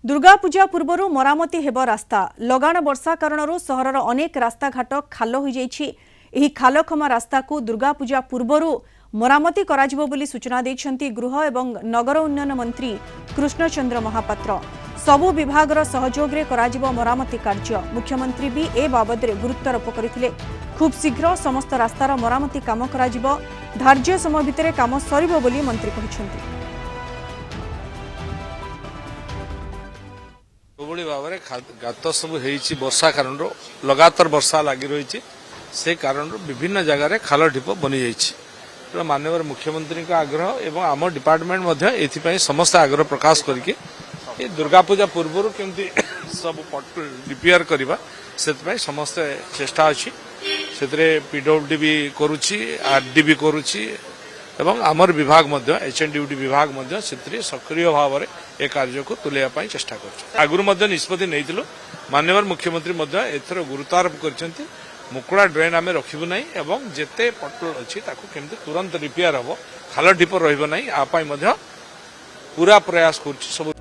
दुर्गा पूजा पूर्व मरामती हेब रास्ता लगाण वर्षा कारण सहरर अनेक रास्ताघाट खाल हो जाइछि। खालखमा रास्ता को दुर्गा पूजा पूर्व मरामती कराजिबो बोली सूचना दैछन्ति गृह एवं नगर उन्नयन मंत्री कृष्णचंद्र महापात्र। सबु विभागर सहयोग रे कराजिबो मरामती कार्य। मुख्यमंत्री भी ए बाबद रे गुरुत्वारोप करथिले। खूब शीघ्र समस्त रास्तार मरामती काम कराजिबो। धार्य समय भितरे काम सरिबो बोली मंत्री कहिसन्ति। भाव में गात सब वर्षा कारण लगातार वर्षा लगी रही से कारण विभिन्न जगार खाल ढीप बनी जाइए। माननीय मुख्यमंत्री आग्रह एवं आम डिपार्टमेंट एथि समस्त आग्रह प्रकाश करके दुर्गा पूजा पूर्व केमती सब रिपेयर करवा से समस्त चेष्टा अच्छी से पीडब्ल्यूडी भी करुच्ची आरडी भी करुच्ची एवं आमर विभाग एचएनडीयूटी विभाग सक्रिय भाव में ए कार्य को तुलैया चेष्टा कर निष्पत्ति नहीं माननीय मुख्यमंत्री एथर गुरुत्वारोप कर मुकुड़ा ड्रेन आम रखू ना एवं जेते पटल अच्छी केमती तुरंत रिपेयर हम खाल ढीप रही पूरा प्रयास कर।